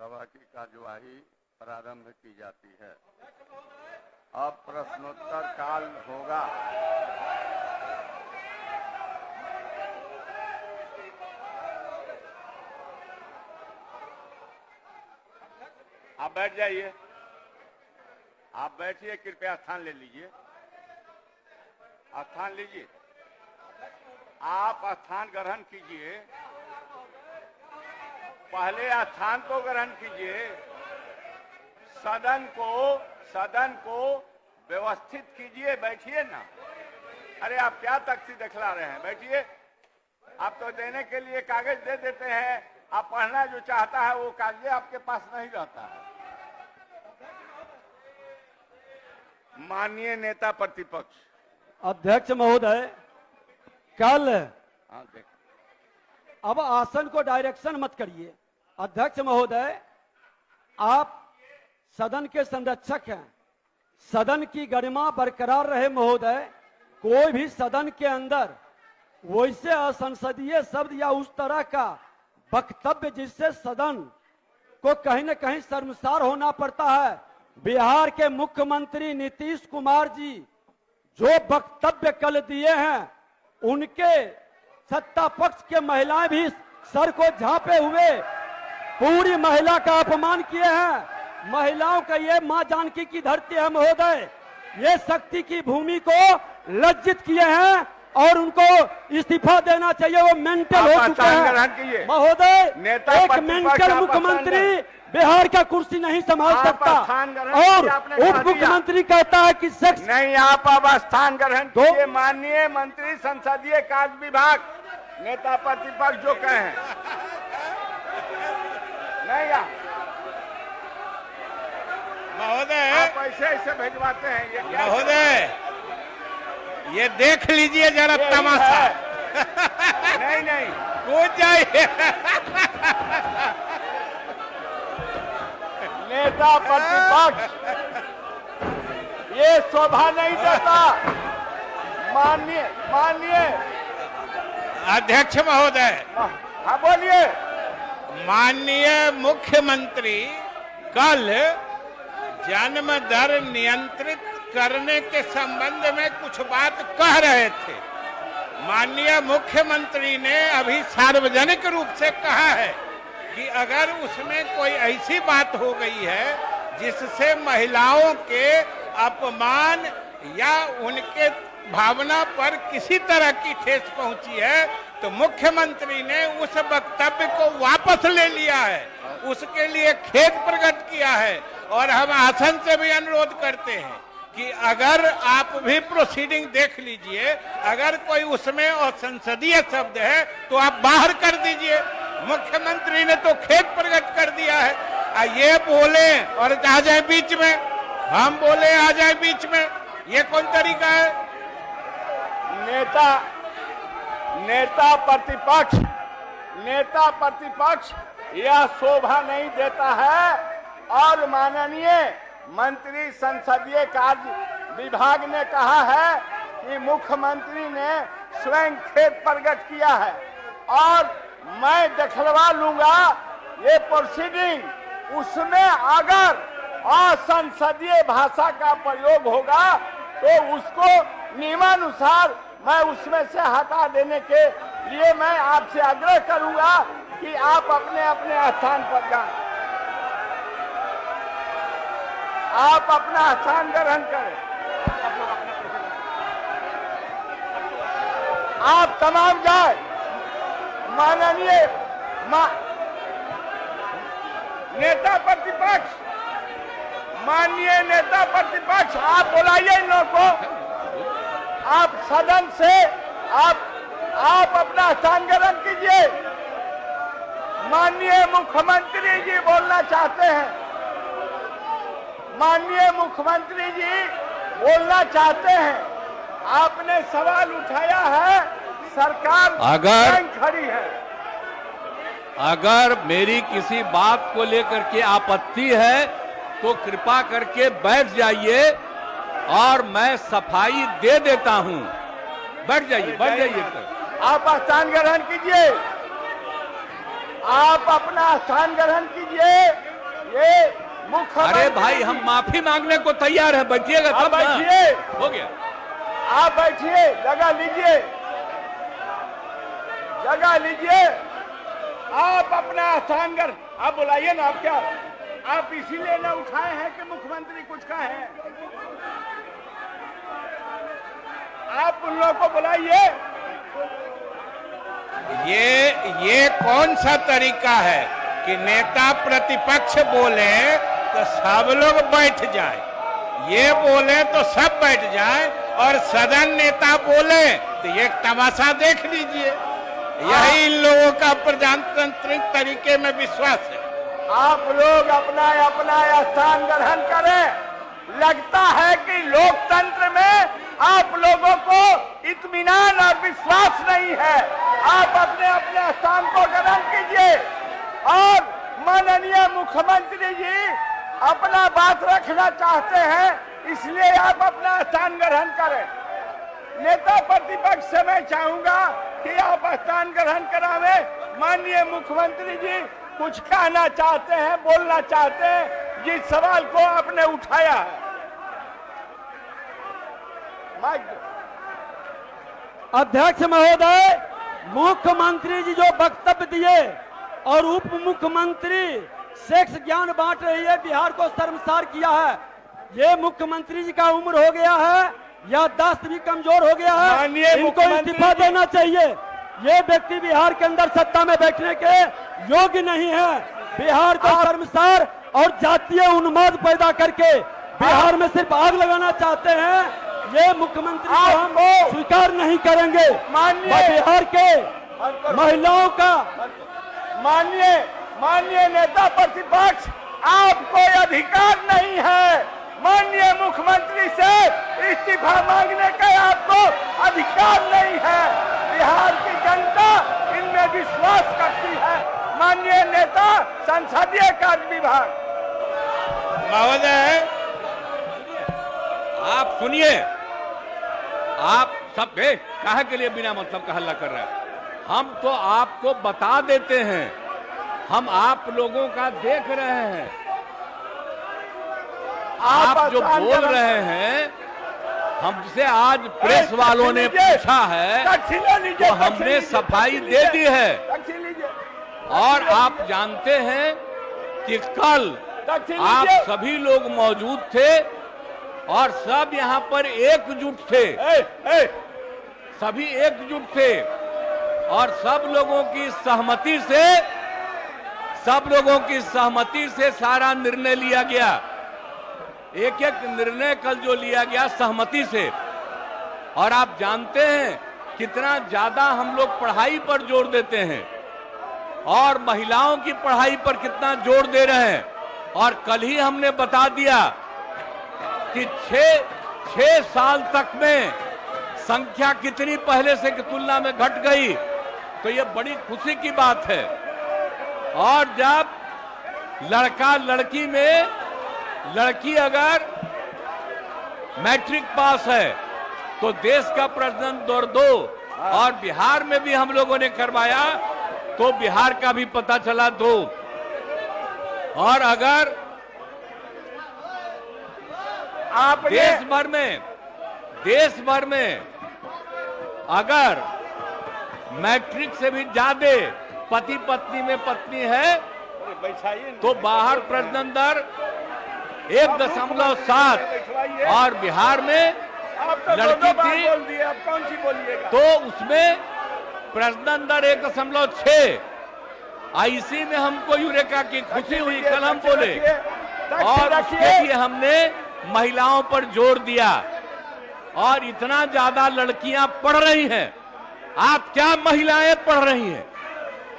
सभा की कार्यवाही प्रारंभ की जाती है। अब प्रश्नोत्तर काल होगा। आप बैठ जाइए। आप बैठिए, कृपया स्थान ले लीजिए। स्थान लीजिए। आप स्थान ग्रहण कीजिए। पहले स्थान को ग्रहण कीजिए। सदन को व्यवस्थित कीजिए। बैठिए ना। अरे आप क्या तख्ती दिखला रहे हैं? बैठिए। आप तो देने के लिए कागज दे देते हैं, आप पढ़ना जो चाहता है वो कागज आपके पास नहीं रहता है। माननीय नेता प्रतिपक्ष। अध्यक्ष महोदय, कल देख, अब आसन को डायरेक्शन मत करिए। अध्यक्ष महोदय, आप सदन के संरक्षक हैं। सदन की गरिमा बरकरार रहे महोदय। कोई भी सदन के अंदर वैसे असंसदीय शब्द या उस तरह का वक्तव्य जिससे सदन को कहीं न कहीं शर्मसार होना पड़ता है। बिहार के मुख्यमंत्री नीतीश कुमार जी जो वक्तव्य कल दिए हैं, उनके सत्ता पक्ष के महिलाएं भी सर को झांपे हुए पूरी महिला का अपमान किए हैं। महिलाओं का ये मां जानकी की धरती है महोदय, ये शक्ति की भूमि को लज्जित किए हैं और उनको इस्तीफा देना चाहिए। वो मेंटल हो चुके हैं महोदय। एक मेंटल मुख्यमंत्री बिहार का कुर्सी नहीं संभाल सकता और उप मुख्यमंत्री कहता है कि सेक्स नहीं। आप अब स्थान ग्रहण कीजिए। माननीय मंत्री संसदीय कार्य विभाग, नेता प्रतिपक्ष जो कहें नहीं। महोदय, आप ऐसे भिजवाते हैं ये क्या? महोदय, ये देख लीजिए जरा तमाशा। नहीं कूद जाइए। नेता प्रतिपक्ष ये शोभा नहीं देता। माननीय अध्यक्ष महोदय, हाँ बोलिए। माननीय मुख्यमंत्री कल जन्म दर नियंत्रित करने के संबंध में कुछ बात कह रहे थे। माननीय मुख्यमंत्री ने अभी सार्वजनिक रूप से कहा है कि अगर उसमें कोई ऐसी बात हो गई है जिससे महिलाओं के अपमान या उनके भावना पर किसी तरह की ठेस पहुंची है, तो मुख्यमंत्री ने उस वक्तव्य को वापस ले लिया है। उसके लिए खेद प्रकट किया है और हम आसन से भी अनुरोध करते हैं कि अगर आप भी प्रोसीडिंग देख लीजिए, अगर कोई उसमें असंसदीय शब्द है तो आप बाहर कर दीजिए। मुख्यमंत्री ने तो खेद प्रकट कर दिया है। ये बोले और आ जाए बीच में, हम बोले आ जाए बीच में, ये कौन तरीका है? नेता प्रतिपक्ष यह शोभा नहीं देता है। और माननीय मंत्री संसदीय कार्य विभाग ने कहा है कि मुख्यमंत्री ने स्वयं खेद प्रकट किया है और मैं दिखलवा लूंगा ये प्रोसीडिंग। उसमें अगर असंसदीय भाषा का प्रयोग होगा तो उसको नियमानुसार मैं उसमें से हटा देने के लिए मैं आपसे आग्रह करूंगा कि आप अपने अपने स्थान पर जाएं। आप अपना स्थान ग्रहण करें। आप तमाम जाए। माननीय नेता प्रतिपक्ष, माननीय नेता प्रतिपक्ष, आप बुलाइए इन लोगों को। आप सदन से आप अपना स्थान ग्रहण कीजिए। माननीय मुख्यमंत्री जी बोलना चाहते हैं। माननीय मुख्यमंत्री जी बोलना चाहते हैं। आपने सवाल उठाया है, सरकार खड़ी है। अगर मेरी किसी बात को लेकर के आपत्ति है तो कृपा करके बैठ जाइए और मैं सफाई दे देता हूं। बैठ जाइए। आप स्थान ग्रहण कीजिए। आप अपना स्थान ग्रहण कीजिए। ये मुख्यमंत्री। अरे भाई हम माफी मांगने को तैयार हैं, बैठिएगा आप तब ना। बैठिए, हो गया। आप बैठिए, जगह लीजिए, जगह लीजिए। आप अपना स्थान कर, आप बुलाइए ना। आप क्या, आप इसीलिए ना उठाए हैं कि मुख्यमंत्री कुछ कहे? आप उन लोगों को बुलाइए। ये कौन सा तरीका है कि नेता प्रतिपक्ष बोले तो सब लोग बैठ जाए, ये बोले तो सब बैठ जाए, और सदन नेता बोले तो ये तमाशा देख लीजिए। यही इन लोगों का प्रजातांत्रिक तरीके में विश्वास है। आप लोग अपना अपना स्थान ग्रहण करें। लगता है कि लोकतंत्र में आप लोगों को इत्मीनान और विश्वास नहीं है। आप अपने अपने स्थान को ग्रहण कीजिए। और माननीय मुख्यमंत्री जी अपना बात रखना चाहते हैं, इसलिए आप अपना स्थान ग्रहण करें। नेता प्रतिपक्ष से मैं चाहूंगा कि आप स्थान ग्रहण करावे। माननीय मुख्यमंत्री जी कुछ कहना चाहते हैं, बोलना चाहते हैं जिस सवाल को आपने उठाया है। अध्यक्ष महोदय, मुख्यमंत्री जी जो वक्तव्य दिए और उप मुख्यमंत्री सेक्स ज्ञान बांट रही है, बिहार को शर्मसार किया है। ये मुख्यमंत्री जी का उम्र हो गया है, याददाश्त भी कमजोर हो गया है, इनको इस्तीफा देना चाहिए। ये व्यक्ति बिहार के अंदर सत्ता में बैठने के योग्य नहीं है। बिहार को शर्मसार और जातीय उन्माद पैदा करके बिहार में सिर्फ आग लगाना चाहते हैं। ये मुख्यमंत्री को हम स्वीकार नहीं करेंगे। बिहार के महिलाओं का माननीय नेता प्रतिपक्ष, आपको अधिकार नहीं है माननीय मुख्यमंत्री से इस्तीफा मांगने का। आपको अधिकार नहीं है। बिहार की जनता इनमें विश्वास करती है। माननीय नेता संसदीय कार्य विभाग। महोदय, आप सुनिए, आप सब काहे के लिए बिना मतलब का हल्ला कर रहे हैं? हम तो आपको बता देते हैं, हम आप लोगों का देख रहे हैं। आप जो बोल रहे हैं, हमसे आज प्रेस वालों ने पूछा है तो हमने सफाई दे दी है। और आप जानते हैं कि कल आप सभी लोग मौजूद थे और सब यहाँ पर एकजुट थे। सभी एकजुट थे और सब लोगों की सहमति से सारा निर्णय लिया गया। एक एक निर्णय कल जो लिया गया सहमति से। और आप जानते हैं कितना ज्यादा हम लोग पढ़ाई पर जोर देते हैं और महिलाओं की पढ़ाई पर कितना जोर दे रहे हैं। और कल ही हमने बता दिया कि 6 साल तक में संख्या कितनी पहले से की तुलना में घट गई, तो ये बड़ी खुशी की बात है। और जब लड़का लड़की में, लड़की अगर मैट्रिक पास है तो देश का प्रजनन दर 2, और बिहार में भी हम लोगों ने करवाया तो बिहार का भी पता चला 2। और अगर आप देश भर में अगर मैट्रिक से भी ज्यादा पति पत्नी में पत्नी है तो बाहर प्रजनन दर 1.7 और बिहार में लड़की थी कौन सी बोलिएगा तो उसमें प्रजनन दर 1.6। इसी में हमको यूरेका की खुशी हुई, कल हम बोले, और उसके लिए हमने महिलाओं पर जोर दिया। और इतना ज्यादा लड़कियां पढ़ रही हैं। आप क्या महिलाएं पढ़ रही हैं?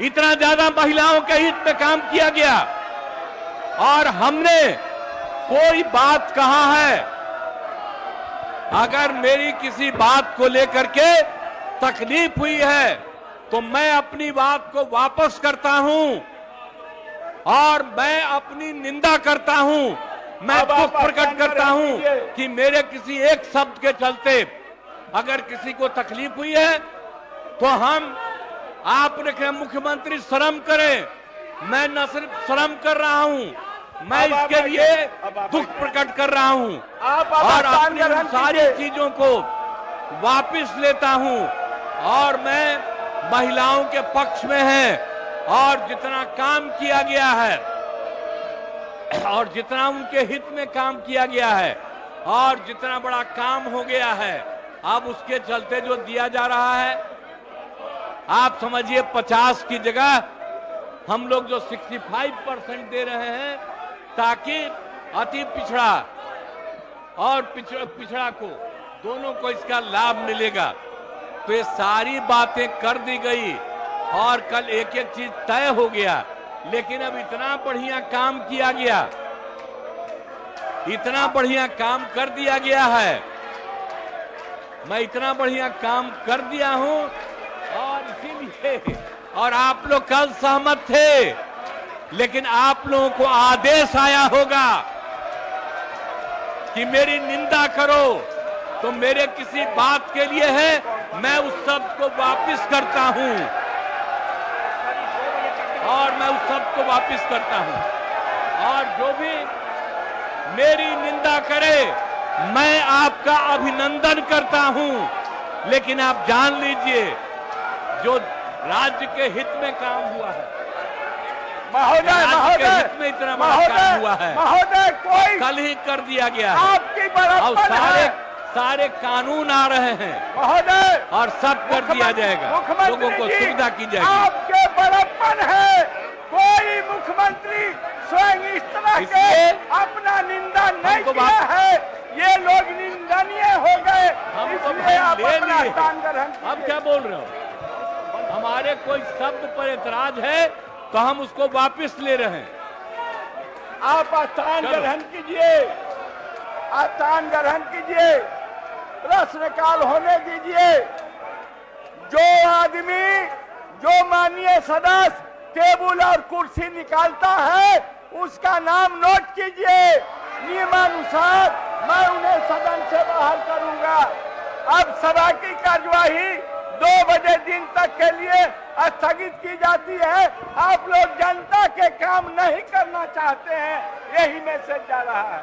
इतना ज्यादा महिलाओं के हित में काम किया गया। और हमने कोई बात कहा है, अगर मेरी किसी बात को लेकर के तकलीफ हुई है तो मैं अपनी बात को वापस करता हूं और मैं अपनी निंदा करता हूं। मैं दुख प्रकट करता हूं कि मेरे किसी एक शब्द के चलते अगर किसी को तकलीफ हुई है तो आपने कहा मुख्यमंत्री शर्म करें। मैं न सिर्फ शर्म कर रहा हूं मैं अब आप इसके लिए अब आप दुख प्रकट कर रहा हूं आप और आसान अपनी ग्रहण उन सारी कीजिए। चीजों को वापस लेता हूं और मैं महिलाओं के पक्ष में है और जितना काम किया गया है और जितना उनके हित में काम किया गया है और जितना बड़ा काम हो गया है, अब उसके चलते जो दिया जा रहा है, आप समझिए 50 की जगह हम लोग जो 65% दे रहे हैं, ताकि अति पिछड़ा और पिछड़ा को दोनों को इसका लाभ मिलेगा। तो ये सारी बातें कर दी गई और कल एक एक चीज तय हो गया, लेकिन अब इतना बढ़िया काम किया गया, इतना बढ़िया काम कर दिया गया है, मैं इतना बढ़िया काम कर दिया हूं और इसीलिए और आप लोग कल सहमत थे, लेकिन आप लोगों को आदेश आया होगा कि मेरी निंदा करो, तो मेरे किसी बात के लिए है, मैं उस शब्द को वापस करता हूं और मैं उस शब्द को वापस करता हूं और जो भी मेरी निंदा करे मैं आपका अभिनंदन करता हूं, लेकिन आप जान लीजिए जो राज्य के हित में काम हुआ है, महोदय राज्य के महोदय हित में इतना बड़ा काम हुआ है, महोदय कोई कल ही कर दिया गया है आपकी और बड़प्पन है सारे कानून आ रहे हैं महोदय, और सब कर दिया जाएगा, लोगों को मुख्यमंत्री जी, सुविधा की जाएगी। आपके बड़प्पन है, कोई मुख्यमंत्री स्वयं इस तरह के इसलिए अपना निंदा नहीं हमको किया बात- है, ये लोग निंदनीय हो गए, हम तो इसलिए आप ले अपना लिए। स्थान ग्रहण अब कीजिए। क्या बोल रहे हो? हमारे कोई शब्द पर एतराज है तो हम उसको वापस ले रहे हैं। आप स्थान चलो। ग्रहण कीजिए, स्थान ग्रहण कीजिए, प्रश्नकाल होने दीजिए। जो आदमी, जो माननीय सदस्य टेबल और कुर्सी निकालता है उसका नाम नोट कीजिए, नियमानुसार मैं उन्हें सदन से बाहर करूंगा। अब सभा की कार्यवाही 2 बजे दिन तक के लिए स्थगित की जाती है। आप लोग जनता के काम नहीं करना चाहते हैं, यही मैसेज जा रहा है।